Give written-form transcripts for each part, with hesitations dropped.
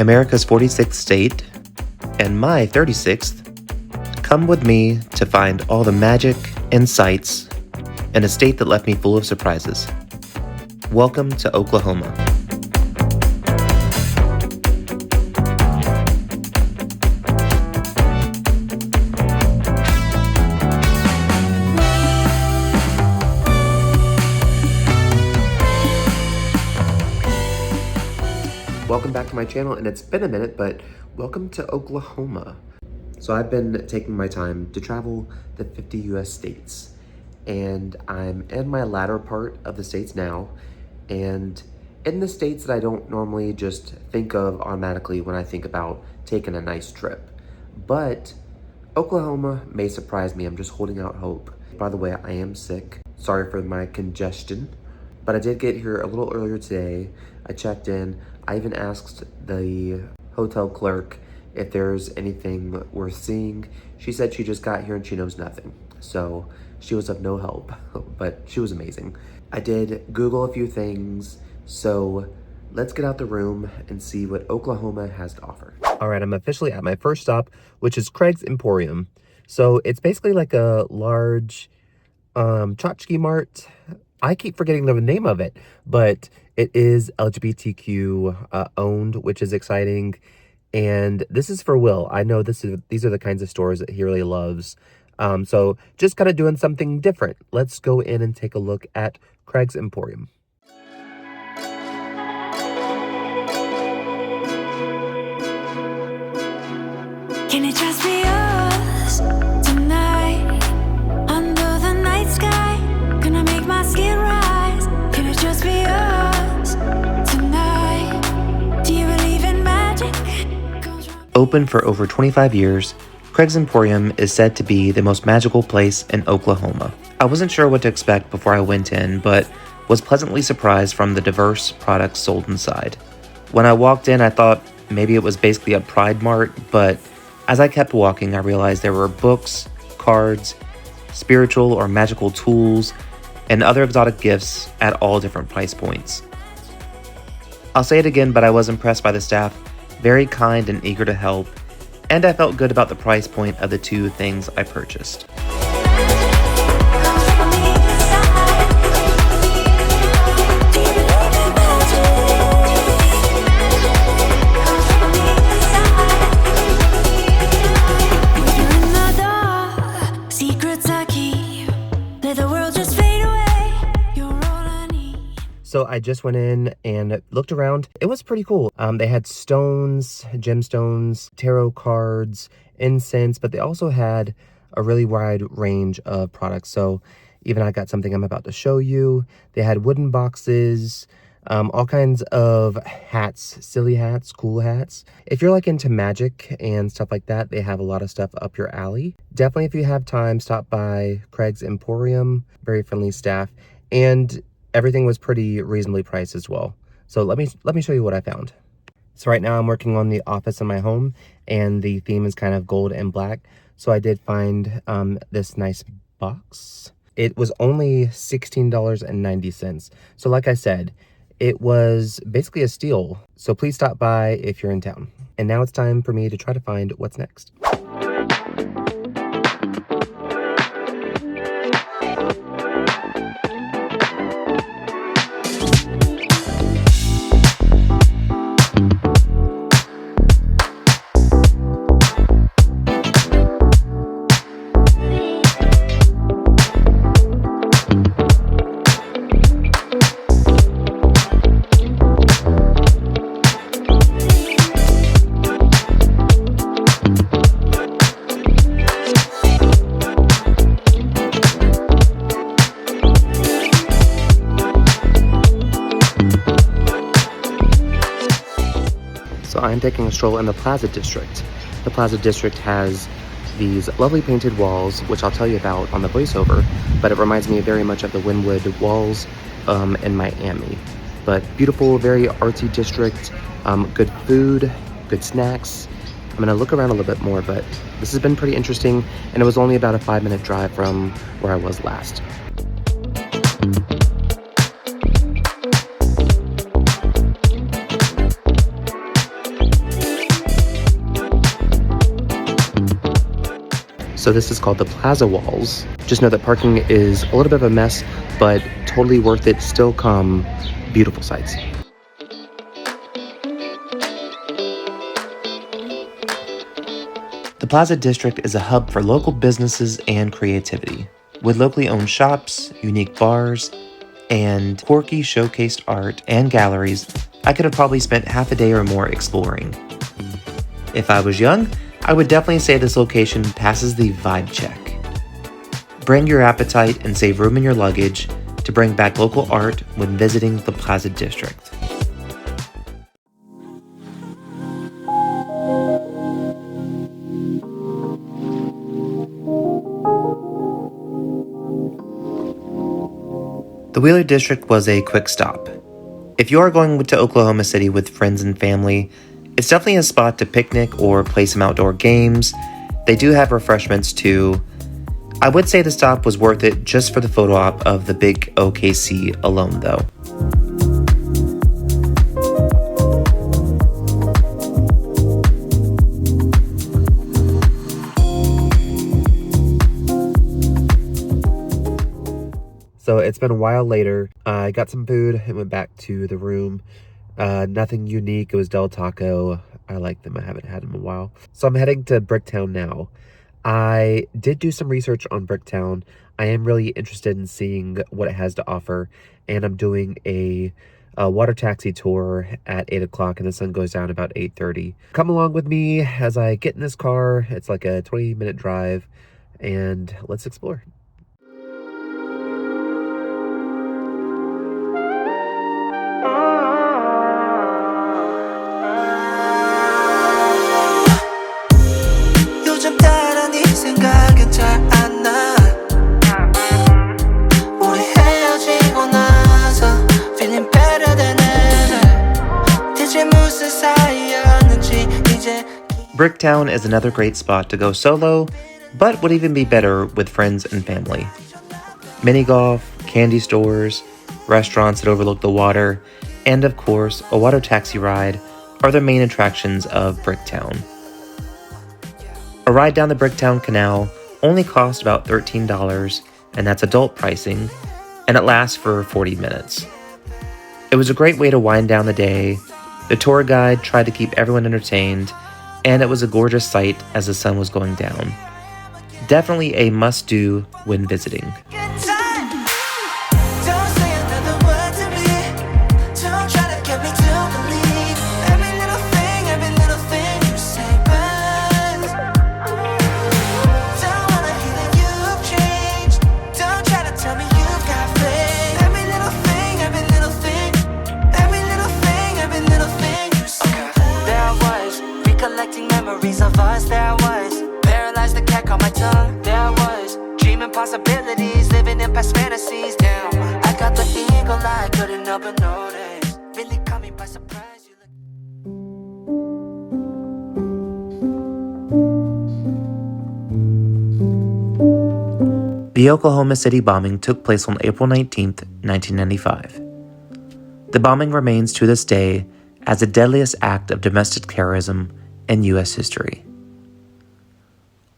America's 46th state, and my 36th, come with me to find all the magic and sights in a state that left me full of surprises. Welcome to Oklahoma. Welcome back to my channel, and it's been a minute, but welcome to Oklahoma. So I've been taking my time to travel the 50 US states, and I'm in my latter part of the states now, and in the states that I don't normally just think of automatically when I think about taking a nice trip. But Oklahoma may surprise me. I'm just holding out hope. By the way, I am sick. Sorry for my congestion, but I did get here a little earlier today. I checked in. I even asked the hotel clerk if there's anything worth seeing. She said she just got here and she knows nothing. So she was of no help, but she was amazing. I did Google a few things, so let's get out the room and see what Oklahoma has to offer. All right, I'm officially at my first stop, which is Craig's Emporium. So it's basically like a large tchotchke mart. I keep forgetting the name of it, but it is LGBTQ owned, which is exciting. And this is for Will. I know these are the kinds of stores that he really loves. So just kind of doing something different. Let's go in and take a look at Craig's Emporium. Can it just be us tonight? Under the night sky, gonna make my skin rise. Can it just be us tonight? Do you believe in magic? Open for over 25 years, Craig's Emporium is said to be the most magical place in Oklahoma. I wasn't sure what to expect before I went in, but was pleasantly surprised from the diverse products sold inside. When I walked in, I thought maybe it was basically a Pride Mart, but as I kept walking, I realized there were books, cards, spiritual or magical tools, and other exotic gifts at all different price points. I'll say it again, but I was impressed by the staff, very kind and eager to help, and I felt good about the price point of the two things I purchased. So I just went in and looked around. It was pretty cool. They had stones, gemstones, tarot cards, incense, but they also had a really wide range of products. So even I got something I'm about to show you. They had wooden boxes, all kinds of hats, silly hats, cool hats. If you're like into magic and stuff like that, they have a lot of stuff up your alley. Definitely, if you have time, stop by Craig's Emporium. Very friendly staff, and everything was pretty reasonably priced as well. So let me show you what I found. So right now I'm working on the office in my home, and the theme is kind of gold and black. So I did find this nice box. It was only $16.90. So like I said, it was basically a steal. So please stop by if you're in town. And now it's time for me to try to find what's next. So I'm taking a stroll in the Plaza District. The Plaza District has these lovely painted walls, which I'll tell you about on the voiceover, but it reminds me very much of the Wynwood walls in Miami. But beautiful, very artsy district, good food, good snacks. I'm gonna look around a little bit more, but this has been pretty interesting, and it was only about a 5-minute drive from where I was last. So this is called the Plaza Walls. Just know that parking is a little bit of a mess, but totally worth it. Still come beautiful sights. The Plaza District is a hub for local businesses and creativity. With locally owned shops, unique bars, and quirky showcased art and galleries, I could have probably spent half a day or more exploring. If I was young, I would definitely say this location passes the vibe check. Bring your appetite and save room in your luggage to bring back local art when visiting the Plaza District. The Wheeler District was a quick stop. If you are going to Oklahoma City with friends and family, it's definitely a spot to picnic or play some outdoor games. They do have refreshments too. I would say the stop was worth it just for the photo op of the big OKC alone though. So it's been a while later. I got some food and went back to the room. Nothing unique. It was Del Taco. I like them. I haven't had them in a while. So I'm heading to Bricktown now. I did do some research on Bricktown. I am really interested in seeing what it has to offer. And I'm doing a water taxi tour at 8 o'clock and the sun goes down about 8:30. Come along with me as I get in this car. It's like a 20-minute drive and let's explore. Bricktown is another great spot to go solo, but would even be better with friends and family. Mini golf, candy stores, restaurants that overlook the water, and of course, a water taxi ride are the main attractions of Bricktown. A ride down the Bricktown Canal only costs about $13, and that's adult pricing, and it lasts for 40 minutes. It was a great way to wind down the day. The tour guide tried to keep everyone entertained, and it was a gorgeous sight as the sun was going down. Definitely a must-do when visiting. Possibilities, living in past fantasies. Damn, I got the eagle eye, couldn't help but notice. Really caught me by surprise. The Oklahoma City bombing took place on April 19th, 1995. The bombing remains to this day as the deadliest act of domestic terrorism in U.S. history.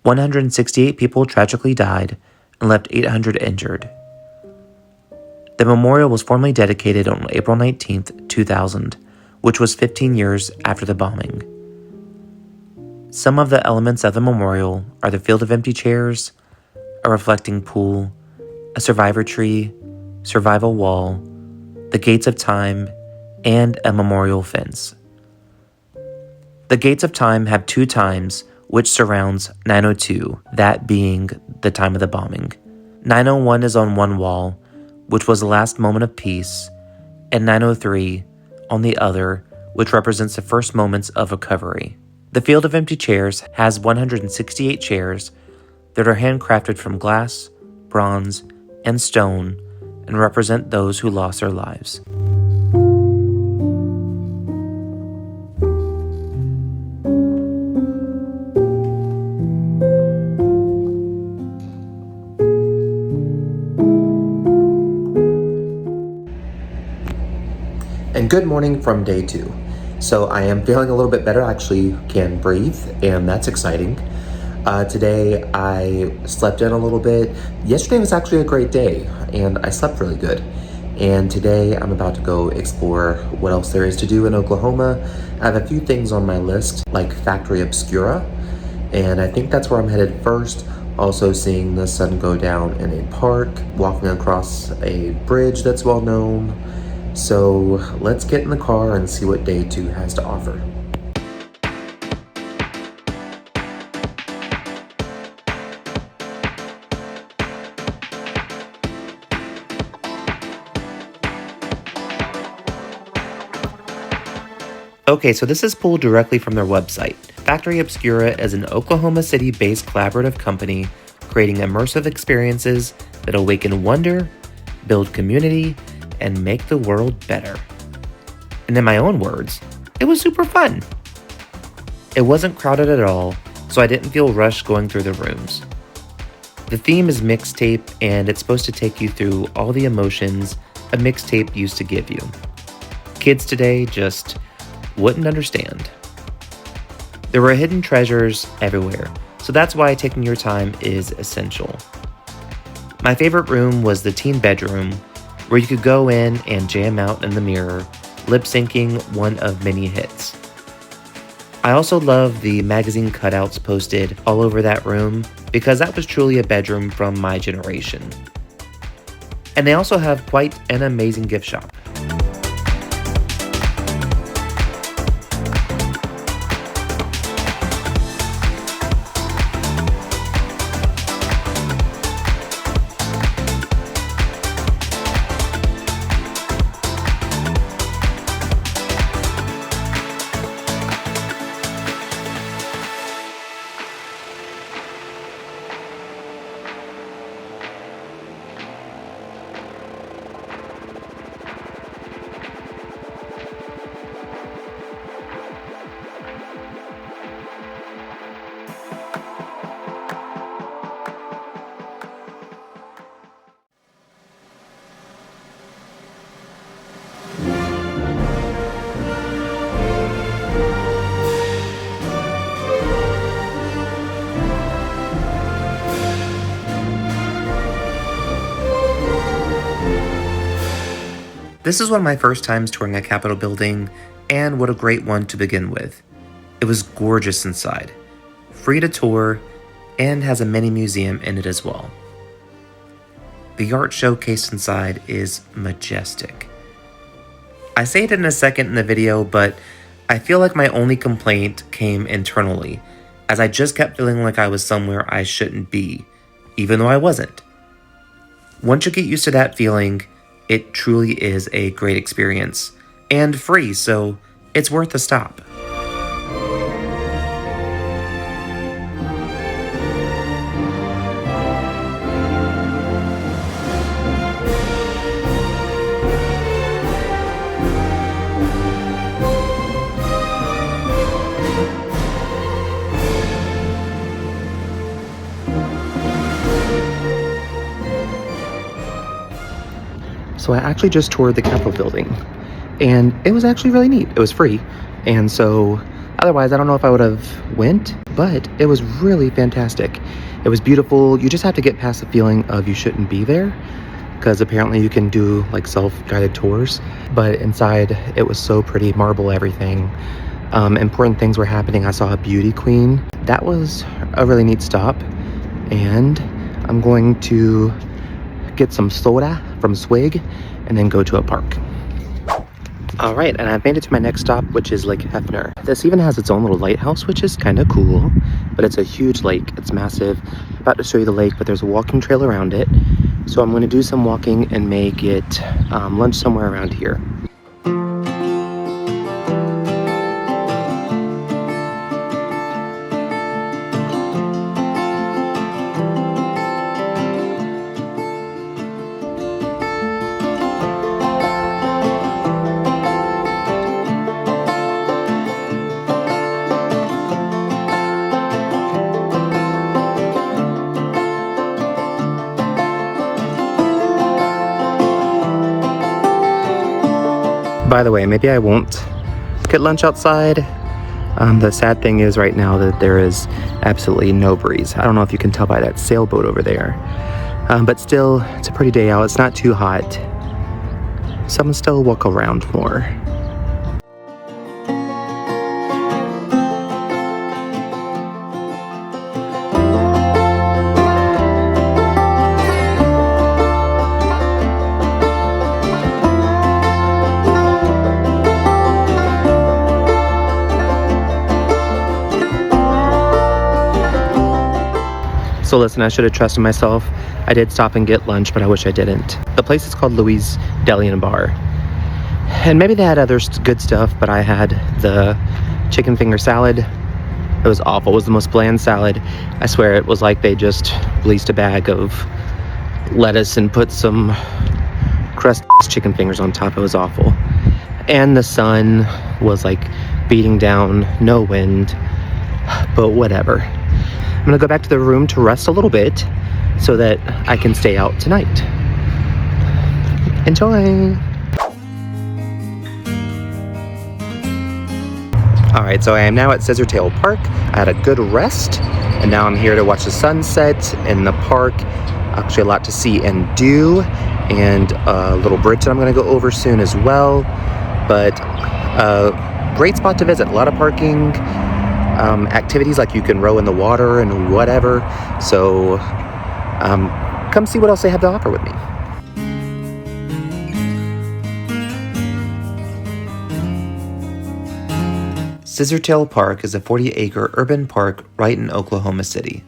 168 people tragically died and left 800 injured. The memorial was formally dedicated on April 19, 2000, which was 15 years after the bombing. Some of the elements of the memorial are the field of empty chairs, a reflecting pool, a survivor tree, survival wall, the gates of time, and a memorial fence. The gates of time have 2 times, which surrounds 902, that being the time of the bombing. 901 is on one wall, which was the last moment of peace, and 903 on the other, which represents the first moments of recovery. The field of empty chairs has 168 chairs that are handcrafted from glass, bronze, and stone and represent those who lost their lives. And good morning from day 2. So I am feeling a little bit better. I actually can breathe, and that's exciting. Today I slept in a little bit. Yesterday was actually a great day and I slept really good. And today I'm about to go explore what else there is to do in Oklahoma. I have a few things on my list like Factory Obscura, and I think that's where I'm headed first. Also seeing the sun go down in a park, walking across a bridge that's well known. So let's get in the car and see what day 2 has to offer. Okay, so this is pulled directly from their website. Factory Obscura is an Oklahoma City-based collaborative company creating immersive experiences that awaken wonder, build community, and make the world better. And in my own words, it was super fun. It wasn't crowded at all, so I didn't feel rushed going through the rooms. The theme is mixtape, and it's supposed to take you through all the emotions a mixtape used to give you. Kids today just wouldn't understand. There were hidden treasures everywhere, so that's why taking your time is essential. My favorite room was the teen bedroom, where you could go in and jam out in the mirror, lip-syncing one of many hits. I also love the magazine cutouts posted all over that room because that was truly a bedroom from my generation. And they also have quite an amazing gift shop. This is one of my first times touring a Capitol building, and what a great one to begin with. It was gorgeous inside, free to tour, and has a mini museum in it as well. The art showcased inside is majestic. I say it in a second in the video, but I feel like my only complaint came internally, as I just kept feeling like I was somewhere I shouldn't be, even though I wasn't. Once you get used to that feeling, it truly is a great experience, and free, so it's worth a stop. So I actually just toured the Capitol building, and it was actually really neat. It was free, and so otherwise I don't know if I would have went, but it was really fantastic. It was beautiful. You just have to get past the feeling of you shouldn't be there, because apparently you can do like self-guided tours, but inside it was so pretty, marble everything. Important things were happening. I saw a beauty queen. That was a really neat stop, and I'm going to get some soda from Swig and then go to a park. All right, and I've made it to my next stop, which is Lake Hefner. This even has its own little lighthouse, which is kind of cool, but it's a huge lake. It's massive. I'm about to show you the lake, but there's a walking trail around it. So I'm going to do some walking and may get lunch somewhere around here. By the way, maybe I won't get lunch outside. The sad thing is right now that there is absolutely no breeze. I don't know if you can tell by that sailboat over there. But still, it's a pretty day out. It's not too hot. So I'm gonna still walk around more. So listen, I should have trusted myself. I did stop and get lunch, but I wish I didn't. The place is called Louis Deli and Bar. And maybe they had other good stuff, but I had the chicken finger salad. It was awful. It was the most bland salad. I swear it was like they just released a bag of lettuce and put some crust chicken fingers on top. It was awful. And the sun was like beating down, no wind, but whatever. I'm gonna go back to the room to rest a little bit so that I can stay out tonight. Enjoy! Alright, so I am now at Scissortail Park. I had a good rest, and now I'm here to watch the sunset in the park. Actually a lot to see and do, and a little bridge that I'm gonna go over soon as well. But great spot to visit, a lot of parking. Activities like you can row in the water and whatever. So come see what else they have to offer with me. Scissortail Park is a 40-acre urban park right in Oklahoma City.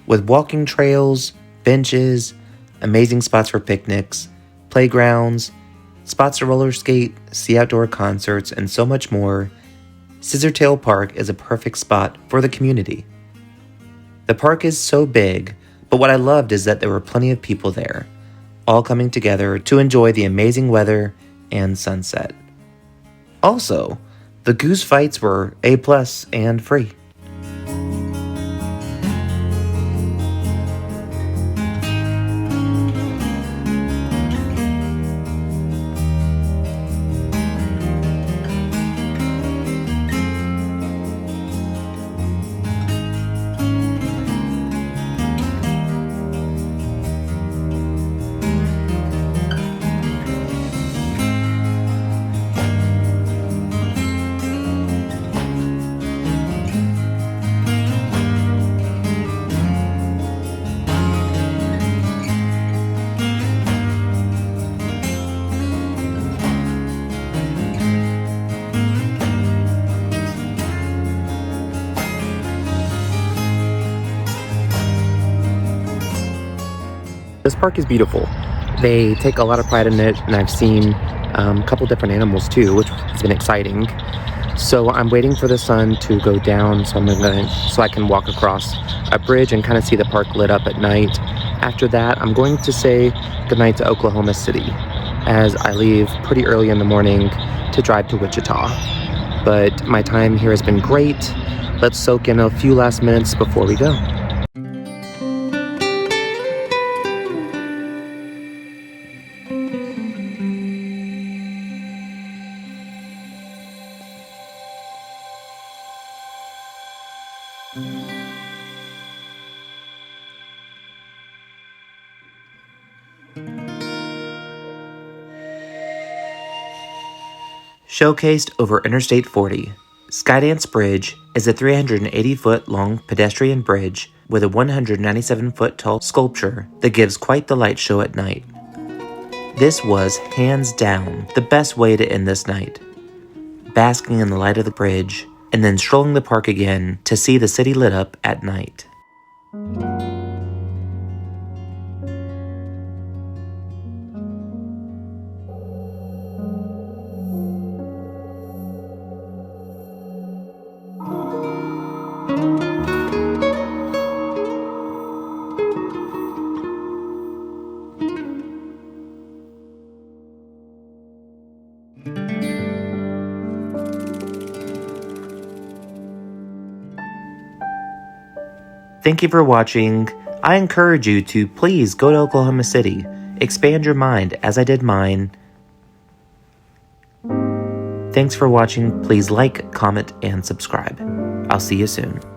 With walking trails, benches, amazing spots for picnics, playgrounds, spots to roller skate, see outdoor concerts, and so much more, Scissortail Park is a perfect spot for the community. The park is so big, but what I loved is that there were plenty of people there, all coming together to enjoy the amazing weather and sunset. Also, the goose fights were A+ and free. This park is beautiful. They take a lot of pride in it, and I've seen a couple different animals too, which has been exciting. So I'm waiting for the sun to go down so I can walk across a bridge and kind of see the park lit up at night. After that, I'm going to say goodnight to Oklahoma City as I leave pretty early in the morning to drive to Wichita. But my time here has been great. Let's soak in a few last minutes before we go. Showcased over Interstate 40, Skydance Bridge is a 380-foot long pedestrian bridge with a 197-foot tall sculpture that gives quite the light show at night. This was, hands down, the best way to end this night. Basking in the light of the bridge, and then strolling the park again to see the city lit up at night. Thank you for watching. I encourage you to please go to Oklahoma City, expand your mind as I did mine, Thanks for watching. Please like, comment, and subscribe. I'll see you soon.